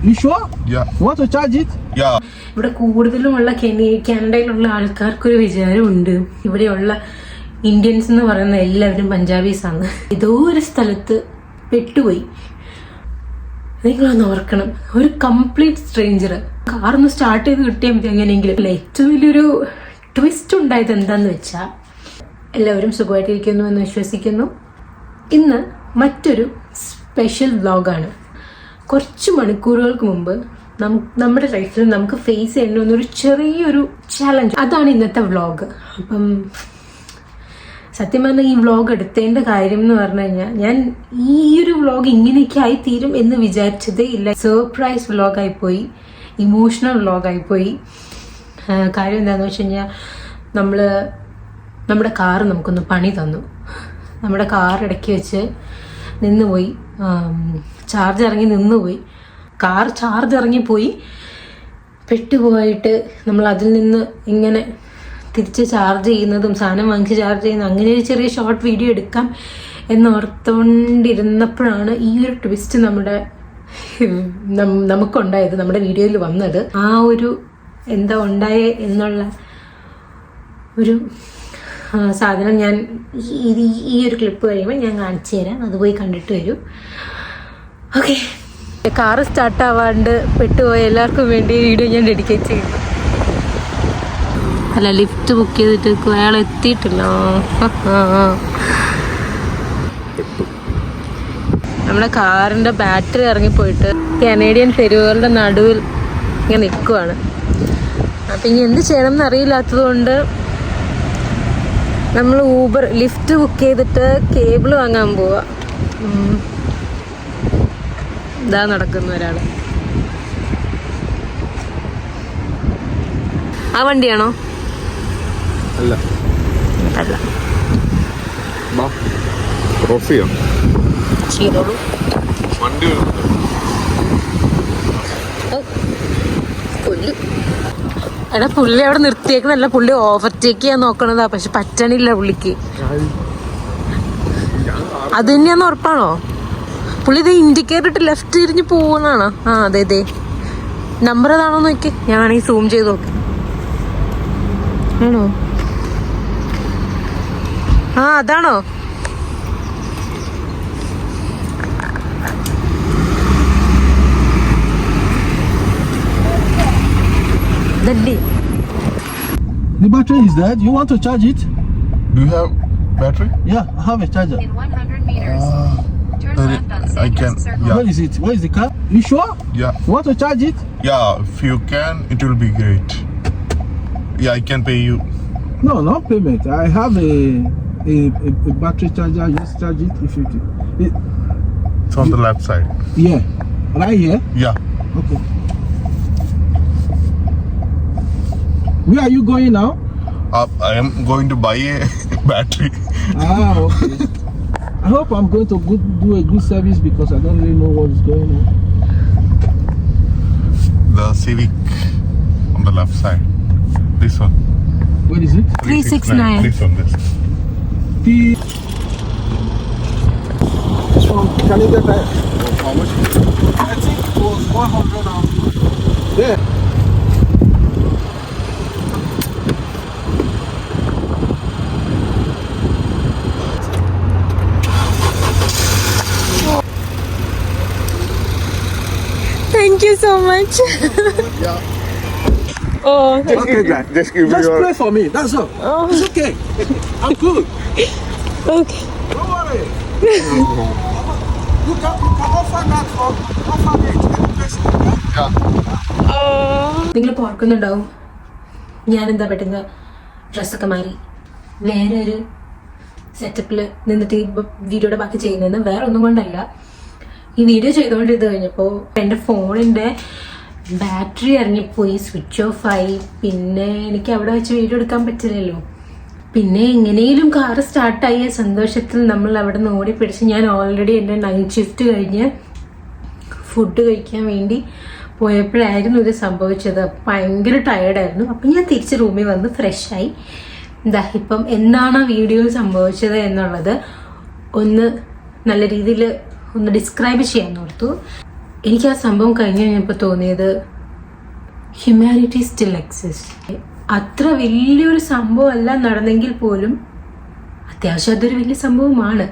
You sure? Yeah. You want to charge it? Yeah. ഇവിടെ കൂടുതലുമുള്ള കാനഡയിലുള്ള ആൾക്കാർക്കൊരു വിചാരമുണ്ട് ഇവിടെയുള്ള ഇന്ത്യൻസ് എന്ന് പറയുന്ന എല്ലാവരും പഞ്ചാബീസ് ആണ്. ഏതോ ഒരു സ്ഥലത്ത് പെട്ടുപോയി. നിങ്ങളൊന്ന് ഓർക്കണം, ഒരു കംപ്ലീറ്റ് സ്ട്രേഞ്ചർ കാറൊന്ന് സ്റ്റാർട്ട് ചെയ്ത് കിട്ടിയാൽ മതി എങ്ങനെയെങ്കിലും. ഏറ്റവും വലിയൊരു ട്വിസ്റ്റ് ഉണ്ടായത് എന്താന്ന് വെച്ചാൽ, എല്ലാവരും സുഖമായിട്ടിരിക്കുന്നു എന്ന് വിശ്വസിക്കുന്നു. ഇന്ന് മറ്റൊരു സ്പെഷ്യൽ വ്ലോഗാണ്. കുറച്ച് മണിക്കൂറുകൾക്ക് മുമ്പ് നമ്മുടെ ലൈഫിൽ നമുക്ക് ഫേസ് ചെയ്യേണ്ട ഒരു ചെറിയൊരു ചാലഞ്ച്, അതാണ് ഇന്നത്തെ വ്ലോഗ്. അപ്പം സത്യം പറഞ്ഞാൽ ഈ വ്ലോഗ് എടുത്തേണ്ട കാര്യം എന്ന് പറഞ്ഞു കഴിഞ്ഞാൽ, ഞാൻ ഈ ഒരു വ്ലോഗ് ഇങ്ങനെയൊക്കെ ആയിത്തീരും എന്ന് വിചാരിച്ചതേ ഇല്ല. സർപ്രൈസ് വ്ലോഗായിപ്പോയി, ഇമോഷണൽ വ്ലോഗായിപ്പോയി. കാര്യം എന്താണെന്ന് വെച്ച് കഴിഞ്ഞാൽ, നമ്മുടെ കാറ് നമുക്കൊന്ന് പണി തന്നു. നമ്മുടെ കാർ ഇടയ്ക്ക് വെച്ച് നിന്നുപോയി, ചാർജ് ഇറങ്ങി നിന്നുപോയി. കാർ ചാർജ് ഇറങ്ങിപ്പോയി, പെട്ടുപോയിട്ട് നമ്മൾ അതിൽ നിന്ന് ഇങ്ങനെ തിരിച്ച് ചാർജ് ചെയ്യുന്നതും സാധനം വാങ്ങിച്ച് ചാർജ് ചെയ്യുന്നതും അങ്ങനെ ഒരു ചെറിയ ഷോർട്ട് വീഡിയോ എടുക്കാം എന്നോർത്തുകൊണ്ടിരുന്നപ്പോഴാണ് ഈ ഒരു ട്വിസ്റ്റ് നമുക്കുണ്ടായത്, നമ്മുടെ വീഡിയോയിൽ വന്നത്. ആ ഒരു എന്താ ഉണ്ടായേ എന്നുള്ള ഒരു സാധനം ഞാൻ ഈ ഒരു ക്ലിപ്പ് കഴിയുമ്പോൾ ഞാൻ കാണിച്ചു തരാം. അത് പോയി കണ്ടിട്ട് വരൂ. ഓക്കെ, കാറ് സ്റ്റാർട്ടാവാണ്ട് പെട്ടുപോയ എല്ലാവർക്കും വേണ്ടി വീഡിയോ ഞാൻ ഡെഡിക്കേറ്റ് ചെയ്യുന്നു. അല്ല, ലിഫ്റ്റ് ബുക്ക് ചെയ്തിട്ട് അയാൾ എത്തിയിട്ടില്ല. നമ്മുടെ കാറിൻ്റെ ബാറ്ററി ഇറങ്ങിപ്പോയിട്ട് കനേഡിയൻ തെരുവുകളുടെ നടുവിൽ ഇങ്ങനെ നിൽക്കുവാണ്. അപ്പം ഇനി എന്ത് ചെയ്യണം എന്നറിയില്ലാത്തത് കൊണ്ട് നമ്മൾ ഊബർ ലിഫ്റ്റ് ബുക്ക് ചെയ്തിട്ട് കേബിൾ വാങ്ങാൻ പോവാ. ഇതാ നടക്കുന്ന ഒരാൾ. ആ വണ്ടിയാണോ? അല്ല അല്ല, ചെയ്തോളൂ. എടാ, പുള്ളി അവിടെ നിർത്തിയേക്കുന്നല്ല, പുള്ളി ഓവർടേക്ക് ചെയ്യാൻ നോക്കണതാ. പക്ഷെ പറ്റണില്ല പുള്ളിക്ക്. അത് തന്നെയാന്ന് ഉറപ്പാണോ? പുള്ളി ഇത് ഇൻഡിക്കേറ്റർ ഇട്ട് ലെഫ്റ്റ് തിരിഞ്ഞ് പോകുന്നതാണോ? ആ അതെ അതെ, നമ്പർ ഏതാണോ നോക്കി, ഞാൻ വേണമെങ്കിൽ സൂം ചെയ്ത് നോക്കി. ആണോ? ആ അതാണോ? The battery is dead. You want to charge it? Do you have battery? Yeah, I have a charger. In 100 meters, turn left on I can. Sandhurst Circle. Yeah. Where is it? Where is the car? You sure? Yeah. You want to charge it? Yeah. If you can, it will be great. Yeah, I can pay you. No, no payment. I have a battery charger. Just charge it if you can. It's on the left side. Yeah, right here. Yeah. Okay. Where are you going now? I am going to buy a battery. Okay. I hope I'm going to do a good service because I don't really know what is going on. The Civic on the left side. This one. What is it? 369. This one. This. So, can you get that? How much? I think it was 100 and... Yeah. Thank you so much. Yeah. Oh, Okay, guys. Just give me Just your. pray for me. That's all. oh, It's okay. I'm good. okay. Don't worry. You can offer that for orphanage education. Yeah. നിങ്ങൾ ഓർക്കുന്നുണ്ടാവും, ഞാനെന്താ പെട്ടെന്ന് ഡ്രസ്സൊക്കെ മാറി വേറെ ഒരു സെറ്റപ്പിൽ നിന്നിട്ട് ഈ വീഡിയോയുടെ ബാക്കി ചെയ്യുന്നതെന്ന് വേറെ ഒന്നും കൊണ്ടല്ല. ഈ വീഡിയോ ചെയ്തുകൊണ്ടിരുന്ന് കഴിഞ്ഞപ്പോൾ എൻ്റെ ഫോണിൻ്റെ ബാറ്ററി ഇറങ്ങിപ്പോയി, സ്വിച്ച് ഓഫ് ആയി. പിന്നെ എനിക്ക് അവിടെ വെച്ച് വീഡിയോ എടുക്കാൻ പറ്റില്ലല്ലോ. പിന്നെ എങ്ങനെയും കാറ് സ്റ്റാർട്ടായ സന്തോഷത്തിൽ നമ്മൾ അവിടെ നിന്ന് ഓടിപ്പിടിച്ച്, ഞാൻ ഓൾറെഡി എൻ്റെ നൈറ്റ് ഷിഫ്റ്റ് കഴിഞ്ഞ് ഫുഡ് കഴിക്കാൻ വേണ്ടി പോയപ്പോഴായിരുന്നു ഇത് സംഭവിച്ചത്. ഭയങ്കര ടയേർഡായിരുന്നു. അപ്പം ഞാൻ തിരിച്ച് റൂമിൽ വന്ന് ഫ്രഷായി. എന്താ ഇപ്പം എന്താണ് വീഡിയോയിൽ സംഭവിച്ചത് എന്നുള്ളത് ഒന്ന് നല്ല രീതിയിൽ ഒന്ന് ഡിസ്ക്രൈബ് ചെയ്യാൻ ഓർത്തു. എനിക്ക് ആ സംഭവം കഴിഞ്ഞ് കഴിഞ്ഞപ്പോൾ തോന്നിയത് ഹ്യൂമാനിറ്റി സ്റ്റിൽ എക്സിസ്റ്റ്. അത്ര വലിയൊരു സംഭവമല്ല നടന്നെങ്കിൽ പോലും അത്യാവശ്യം അതൊരു വലിയ സംഭവമാണ്.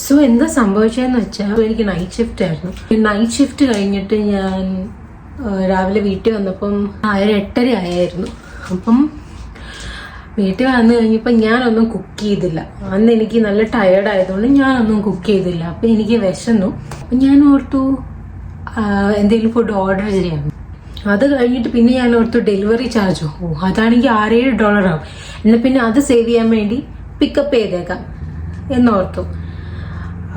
സോ എന്താ സംഭവിച്ചതെന്ന് വെച്ചാൽ എനിക്ക് നൈറ്റ് ഷിഫ്റ്റ് ആയിരുന്നു. നൈറ്റ് ഷിഫ്റ്റ് കഴിഞ്ഞിട്ട് ഞാൻ രാവിലെ വീട്ടിൽ വന്നപ്പം 8:30 ആയിരുന്നു. അപ്പം വീട്ടിൽ വന്നു കഴിഞ്ഞപ്പോൾ ഞാനൊന്നും കുക്ക് ചെയ്തില്ല. അന്ന് എനിക്ക് നല്ല ടയേർഡ് ആയതുകൊണ്ട് ഞാനൊന്നും കുക്ക് ചെയ്തില്ല. അപ്പം എനിക്ക് വിശന്നു. അപ്പം ഞാൻ ഓർത്തു എന്തെങ്കിലും ഫുഡ് ഓർഡർ ചെയ്യാം. അത് കഴിഞ്ഞിട്ട് പിന്നെ ഞാൻ ഓർത്തു ഡെലിവറി ചാർജോ അതാണെങ്കിൽ $6-7 ആവും. എന്നാൽ പിന്നെ അത് സേവ് ചെയ്യാൻ വേണ്ടി പിക്കപ്പ് ചെയ്തേക്കാം എന്നോർത്തു.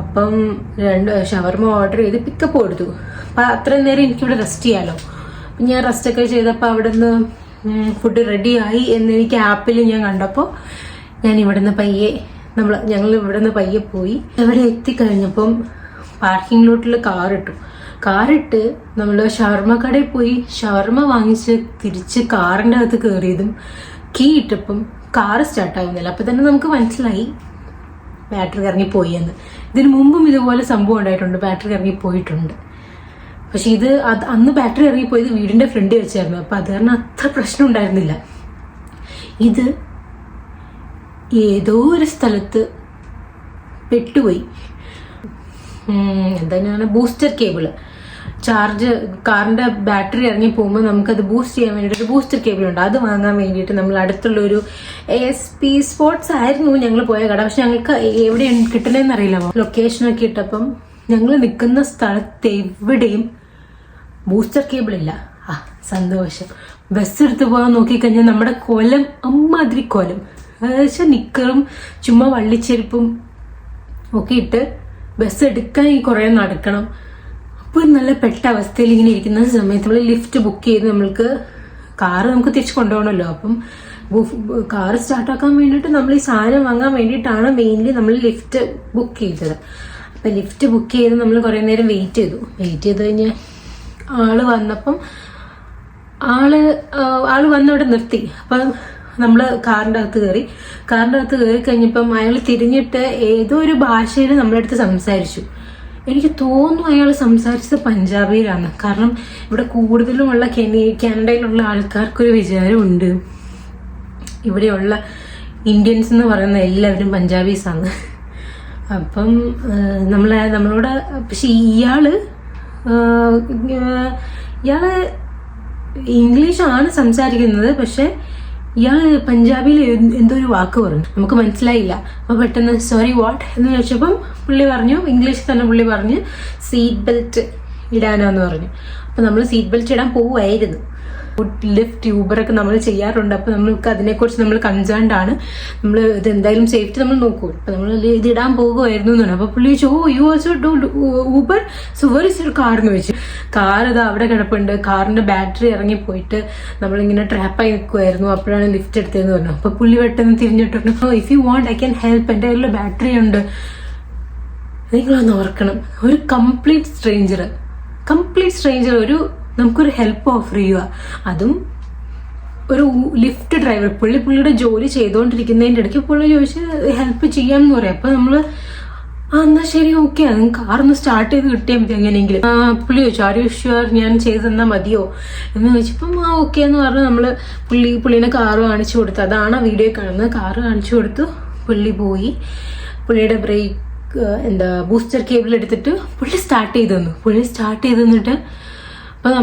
അപ്പം 2 ഷവർമ ഓർഡർ ചെയ്ത് പിക്കപ്പ് കൊടുത്തു. അപ്പം അത്രയും നേരം എനിക്കിവിടെ റെസ്റ്റ് ചെയ്യാമല്ലോ. അപ്പം ഞാൻ റെസ്റ്റൊക്കെ ചെയ്തപ്പോൾ അവിടെ നിന്ന് ഫുഡ് റെഡിയായി എന്ന് എനിക്ക് ആപ്പിൽ ഞാൻ കണ്ടപ്പോൾ ഞാൻ ഇവിടുന്ന് ഞങ്ങൾ ഇവിടുന്ന് പയ്യെ പോയി. അവിടെ എത്തിക്കഴിഞ്ഞപ്പം പാർക്കിംഗ് ലോട്ടിൽ കാറിട്ട് നമ്മൾ ഷവർമ കടയിൽ പോയി ഷവർമ വാങ്ങിച്ച് തിരിച്ച് കാറിൻ്റെ അകത്ത് കയറിയതും കീ ഇട്ടപ്പം കാറ് സ്റ്റാർട്ടാവുന്നില്ല. അപ്പം തന്നെ നമുക്ക് മനസ്സിലായി ബാറ്ററി ഇറങ്ങിപ്പോയി എന്ന്. ഇതിന് മുമ്പും ഇതുപോലെ സംഭവം ഉണ്ടായിട്ടുണ്ട്, ബാറ്ററി ഇറങ്ങിപ്പോയിട്ടുണ്ട്. പക്ഷെ അന്ന് ബാറ്ററി ഇറങ്ങിപ്പോയത് വീടിൻ്റെ ഫ്രണ്ടിൽ വെച്ചായിരുന്നു. അപ്പം അത് കാരണം അത്ര പ്രശ്നം ഉണ്ടായിരുന്നില്ല. ഇത് ഏതോ ഒരു സ്ഥലത്ത് പെട്ടുപോയി. എന്താണ് ബൂസ്റ്റർ കേബിള് കാറിന്റെ ബാറ്ററി ഇറങ്ങി പോകുമ്പോൾ നമുക്കത് ബൂസ്റ്റ് ചെയ്യാൻ വേണ്ടിയിട്ട് ബൂസ്റ്റർ കേബിൾ ഉണ്ട്. അത് വാങ്ങാൻ വേണ്ടിയിട്ട് നമ്മൾ അടുത്തുള്ളൊരു ASP സ്പോർട്സ് ആയിരുന്നു ഞങ്ങൾ പോയ കട. പക്ഷെ ഞങ്ങൾക്ക് എവിടെയാണ് കിട്ടണേന്ന് അറിയില്ല. ലൊക്കേഷനൊക്കെ ഇട്ടപ്പം ഞങ്ങൾ നിൽക്കുന്ന സ്ഥലത്ത് എവിടെയും ബൂസ്റ്റർ കേബിൾ ഇല്ല. സന്തോഷം. ബസ് എടുത്ത് പോകാൻ നോക്കിക്കഴിഞ്ഞാൽ നമ്മുടെ കോലം അമ്മാതിരി കോലം. അതായത് നിക്കറും ചുമ്മാ വള്ളിച്ചെരുപ്പും ഒക്കെ ഇട്ട് ബസ് എടുക്കാൻ കുറേ നടക്കണം. അപ്പോൾ നല്ല പെട്ട അവസ്ഥയിൽ ഇങ്ങനെ ഇരിക്കുന്ന സമയത്ത് നമ്മൾ ലിഫ്റ്റ് ബുക്ക് ചെയ്ത് കാറ് നമുക്ക് തിരിച്ച് കൊണ്ടുപോകണമല്ലോ. അപ്പം കാറ് സ്റ്റാർട്ടാക്കാൻ വേണ്ടിയിട്ട് നമ്മൾ ഈ സാധനം വാങ്ങാൻ വേണ്ടിയിട്ടാണ് മെയിൻലി നമ്മൾ ലിഫ്റ്റ് ബുക്ക് ചെയ്തത്. അപ്പം ലിഫ്റ്റ് ബുക്ക് ചെയ്ത് നമ്മൾ കുറേ നേരം വെയിറ്റ് ചെയ്ത് കഴിഞ്ഞ് ആള് വന്നപ്പം ആള് വന്നവിടെ നിർത്തി. അപ്പം നമ്മൾ കാറിൻ്റെ അകത്ത് കയറി കഴിഞ്ഞപ്പം അയാൾ തിരിഞ്ഞിട്ട് ഏതോ ഒരു ഭാഷയിൽ നമ്മളടുത്ത് സംസാരിച്ചു. എനിക്ക് തോന്നുന്നു അയാൾ സംസാരിച്ചത് പഞ്ചാബിയിലാണ്. കാരണം ഇവിടെ കൂടുതലുമുള്ള കാനഡയിലുള്ള ആൾക്കാർക്കൊരു വിചാരമുണ്ട് ഇവിടെയുള്ള ഇന്ത്യൻസ് എന്ന് പറയുന്ന എല്ലാവരും പഞ്ചാബീസാണ്. അപ്പം നമ്മളോട് പക്ഷെ ഇയാള് ഇംഗ്ലീഷാണ് സംസാരിക്കുന്നത്. പക്ഷെ ഇയാൾ പഞ്ചാബിയിൽ എന്തോ ഒരു വാക്ക് പറഞ്ഞു, നമുക്ക് മനസ്സിലായില്ല. അപ്പോൾ പെട്ടെന്ന് സോറി വാട്ട് എന്ന് ചോദിച്ചപ്പം ഇംഗ്ലീഷിൽ തന്നെ പുള്ളി പറഞ്ഞു സീറ്റ് ബെൽറ്റ് ഇടാനാന്ന് പറഞ്ഞു. അപ്പം നമ്മൾ സീറ്റ് ബെൽറ്റ് ഇടാൻ പോവുമായിരുന്നു. ലിഫ്റ്റ് യൂബറൊക്കെ നമ്മൾ ചെയ്യാറുണ്ട്. അപ്പോൾ നമ്മൾക്ക് അതിനെക്കുറിച്ച് നമ്മൾ കൺസേൺഡ് ആണ്. നമ്മൾ ഇത് എന്തായാലും സേഫ്റ്റി നമ്മൾ നോക്കൂ. അപ്പം നമ്മൾ ഇത് ഇടാൻ പോകുമായിരുന്നു എന്ന് പറഞ്ഞു. അപ്പോൾ പുള്ളി ചോദിച്ചു you also do Uber, so where is your car എന്ന് ചോദിച്ചു. കാർ ഇത് അവിടെ കിടപ്പുണ്ട്, കാറിൻ്റെ ബാറ്ററി ഇറങ്ങിപ്പോയിട്ട് നമ്മളിങ്ങനെ ട്രാപ്പായി നിൽക്കുമായിരുന്നു, അപ്പോഴാണ് ലിഫ്റ്റ് എടുത്തതെന്ന് പറഞ്ഞു. അപ്പോൾ പുള്ളി പെട്ടെന്ന് തിരിഞ്ഞിട്ട് പറഞ്ഞു if you want I can help, എൻ്റെ കയ്യിൽ ബാറ്ററി ഉണ്ട്. നിങ്ങളൊന്ന് ഓർക്കണം, ഒരു കംപ്ലീറ്റ് സ്ട്രേഞ്ചർ നമുക്കൊരു ഹെൽപ്പ് ഓഫർ ചെയ്യുക, അതും ഒരു ലിഫ്റ്റ് ഡ്രൈവർ. പുള്ളിയുടെ ജോലി ചെയ്തുകൊണ്ടിരിക്കുന്നതിൻ്റെ ഇടയ്ക്ക് പുള്ളി ചോദിച്ച് ഹെൽപ്പ് ചെയ്യാമെന്ന് പറയാം. അപ്പോൾ നമ്മൾ എന്നാൽ ശരി ഓക്കെ, അത് കാറൊന്ന് സ്റ്റാർട്ട് ചെയ്ത് കിട്ടിയാൽ മതി എങ്ങനെയെങ്കിലും. പുള്ളി ചോദിച്ചു ആർ യു ഷ്യൂർ ഞാൻ ചെയ്ത് തന്നാൽ മതിയോ എന്ന് ചോദിച്ചപ്പം ഓക്കെ എന്ന് പറഞ്ഞ് നമ്മൾ പുള്ളീനെ കാറ് കാണിച്ചു കൊടുത്തു. അതാണ് വീഡിയോ കാണുന്നത്. കാറ് കാണിച്ചു കൊടുത്തു. പുള്ളി പോയി പുള്ളിയുടെ ബ്രേക്ക് ബൂസ്റ്റർ കേബിൾ എടുത്തിട്ട് പുള്ളി സ്റ്റാർട്ട് ചെയ്ത് തന്നിട്ട് അപ്പോൾ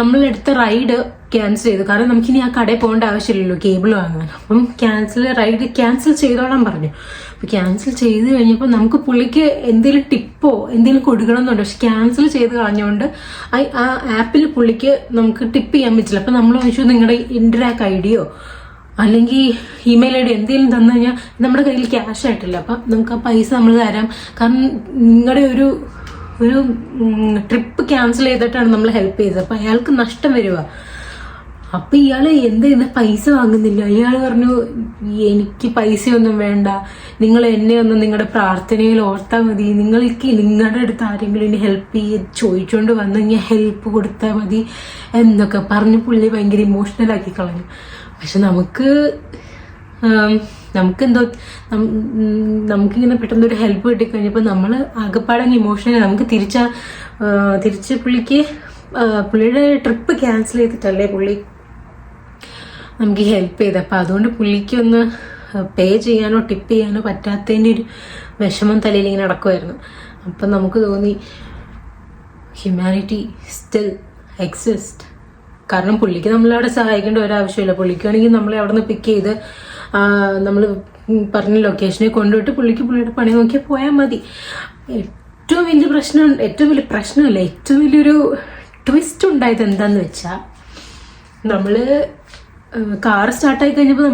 നമ്മളെടുത്ത റൈഡ് ക്യാൻസൽ ചെയ്തു. കാരണം നമുക്കിനി ആ കടയിൽ പോകേണ്ട ആവശ്യമില്ലല്ലോ കേബിൾ വാങ്ങാൻ. അപ്പം റൈഡ് ക്യാൻസൽ ചെയ്തോളാൻ പറഞ്ഞു. അപ്പോൾ ക്യാൻസൽ ചെയ്ത് കഴിഞ്ഞപ്പോൾ നമുക്ക് പുള്ളിക്ക് എന്തെങ്കിലും ടിപ്പോ എന്തെങ്കിലും കൊടുക്കണമെന്നുണ്ട്. പക്ഷെ ക്യാൻസൽ ചെയ്ത് കളഞ്ഞുകൊണ്ട് ആ ആപ്പിൽ പുള്ളിക്ക് നമുക്ക് ടിപ്പ് ചെയ്യാൻ പറ്റില്ല. അപ്പം നമ്മൾ ചോദിച്ചു നിങ്ങളുടെ ഇൻട്രാക്ക് ഐഡിയോ അല്ലെങ്കിൽ ഇമെയിൽ ID എന്തെങ്കിലും തന്നു കഴിഞ്ഞാൽ നമ്മുടെ കയ്യിൽ ക്യാഷ് ആയിട്ടില്ല. അപ്പം നമുക്ക് ആ പൈസ നമ്മൾ തരാം. കാരണം നിങ്ങളുടെ ഒരു ട്രിപ്പ് ക്യാൻസൽ ചെയ്തിട്ടാണ് നമ്മൾ ഹെൽപ്പ് ചെയ്തത്. അപ്പം അയാൾക്ക് നഷ്ടം വരിക. അപ്പം ഇയാൾ എന്ത് പൈസ വാങ്ങുന്നില്ല. അയാൾ പറഞ്ഞു എനിക്ക് പൈസയൊന്നും വേണ്ട, നിങ്ങൾ എന്നെ ഒന്ന് നിങ്ങളുടെ പ്രാർത്ഥനയിൽ ഓർത്താൽ മതി, നിങ്ങൾക്ക് നിങ്ങളുടെ അടുത്ത് ആരെങ്കിലും ഇനി ഹെൽപ്പ് ചോദിച്ചുകൊണ്ട് വന്നു കഴിഞ്ഞാൽ ഹെൽപ്പ് കൊടുത്താൽ മതി എന്നൊക്കെ പറഞ്ഞ് പുള്ളി ഭയങ്കര ഇമോഷണൽ ആക്കി കളഞ്ഞു. പക്ഷെ നമുക്ക് നമുക്കെന്തോ നമുക്കിങ്ങനെ പെട്ടെന്ന് ഒരു ഹെൽപ്പ് കിട്ടിക്കഴിഞ്ഞപ്പോൾ നമ്മൾ ആകെപ്പാടങ്ങ് ഇമോഷണലി നമുക്ക് തിരിച്ച് പുള്ളിയുടെ ട്രിപ്പ് ക്യാൻസൽ ചെയ്തിട്ടല്ലേ പുള്ളി നമുക്ക് ഹെൽപ്പ് ചെയ്ത്. അപ്പം അതുകൊണ്ട് പുള്ളിക്കൊന്ന് പേ ചെയ്യാനോ ടിപ്പ് ചെയ്യാനോ പറ്റാത്തതിൻ്റെ ഒരു വിഷമം തലയിൽ ഇങ്ങനെ നടക്കുമായിരുന്നു. അപ്പം നമുക്ക് തോന്നി ഹ്യൂമാനിറ്റി സ്റ്റിൽ എക്സിസ്റ്റ്. കാരണം പുള്ളിക്ക് നമ്മളവിടെ സഹായിക്കേണ്ട ഒരാവശ്യമില്ല. പുള്ളിക്കാണെങ്കിൽ നമ്മളെ അവിടെ നിന്ന് പിക്ക് ചെയ്ത് നമ്മൾ പറഞ്ഞ ലൊക്കേഷനിൽ കൊണ്ടുപോയിട്ട് പുള്ളിയുടെ പണി നോക്കിയാൽ പോയാൽ മതി. ഏറ്റവും വലിയൊരു ട്വിസ്റ്റ് ഉണ്ടായത് എന്താന്ന് വെച്ചാൽ, നമ്മൾ കാർ സ്റ്റാർട്ടായി കഴിഞ്ഞപ്പോൾ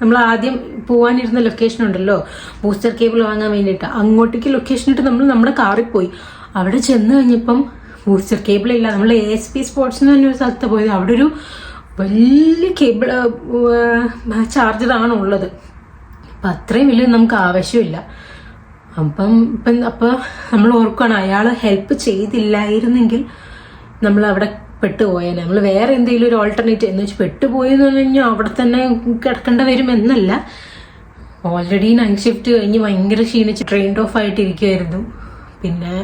നമ്മൾ ആദ്യം പോകാനിരുന്ന ലൊക്കേഷൻ ഉണ്ടല്ലോ, ബൂസ്റ്റർ കേബിൾ വാങ്ങാൻ വേണ്ടിയിട്ട്, അങ്ങോട്ടേക്ക് ലൊക്കേഷൻ ഇട്ട് നമ്മൾ നമ്മുടെ കാറിൽ പോയി. അവിടെ ചെന്ന് കഴിഞ്ഞപ്പം ബൂസ്റ്റർ കേബിൾ ഇല്ല. നമ്മൾ ASP സ്പോർട്സ് എന്ന് പറഞ്ഞൊരു സ്ഥലത്ത് പോയത്. അവിടെ ഒരു വലിയ കേബിൾ ചാർജറാണ് ഉള്ളത്. അപ്പം അത്രയും വലിയ നമുക്ക് ആവശ്യമില്ല. അപ്പം നമ്മൾ ഓർക്കുകയാണ്, അയാൾ ഹെൽപ്പ് ചെയ്തില്ലായിരുന്നെങ്കിൽ നമ്മൾ അവിടെ പെട്ടുപോയാൽ നമ്മൾ വേറെ എന്തെങ്കിലും ഒരു ഓൾട്ടർനേറ്റീവ് എന്ന് വെച്ചാൽ പെട്ടുപോയെന്ന് പറഞ്ഞു കഴിഞ്ഞാൽ അവിടെ തന്നെ കിടക്കേണ്ട വരുമെന്നല്ല. ഓൾറെഡി നൈറ്റ് ഷിഫ്റ്റ് കഴിഞ്ഞ് ഭയങ്കര ക്ഷീണിച്ച് ട്രെയിൻഡ് ഓഫ് ആയിട്ടിരിക്കുമായിരുന്നു. പിന്നെ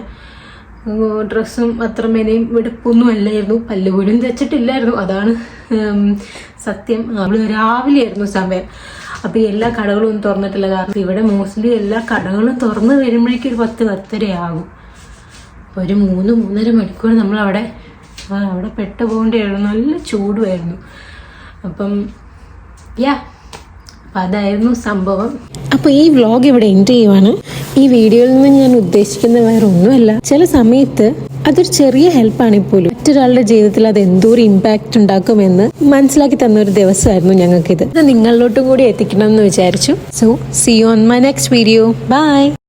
ഡ്രസ്സും അത്ര മെനയും വെടുപ്പൊന്നും അല്ലായിരുന്നു. പല്ല് പോലും തെച്ചിട്ടില്ലായിരുന്നു. അതാണ് സത്യം. നമ്മൾ രാവിലെ ആയിരുന്നു സമയം. അപ്പോൾ എല്ലാ കടകളും ഒന്നും തുറന്നിട്ടില്ല. കാരണം ഇവിടെ മോസ്റ്റ്ലി എല്ലാ കടകളും തുറന്ന് വരുമ്പോഴേക്കും ഒരു 10-10:30 ആകും. അപ്പോൾ ഒരു 3-3.5 മണിക്കൂർ നമ്മൾ അവിടെ പെട്ടു പോകേണ്ടിയായിരുന്നു. നല്ല ചൂടുമായിരുന്നു. അപ്പം അതായിരുന്നു സംഭവം. അപ്പോൾ ഈ വ്ളോഗ് ഇവിടെ എൻഡ് ചെയ്യുവാണ്. ഈ വീഡിയോയിൽ നിന്ന് ഞാൻ ഉദ്ദേശിക്കുന്നത് വേറെ ഒന്നുമല്ല, ചില സമയത്ത് അതൊരു ചെറിയ ഹെൽപ്പാണെങ്കിൽ പോലും മറ്റൊരാളുടെ ജീവിതത്തിൽ അത് എന്തോരം ഇമ്പാക്റ്റ് ഉണ്ടാക്കുമെന്ന് മനസ്സിലാക്കി തന്ന ഒരു ദിവസമായിരുന്നു ഞങ്ങൾക്കിത്. ഇത് നിങ്ങളിലോട്ടും കൂടി എത്തിക്കണം എന്ന് വിചാരിച്ചു. So see you on my next video. By.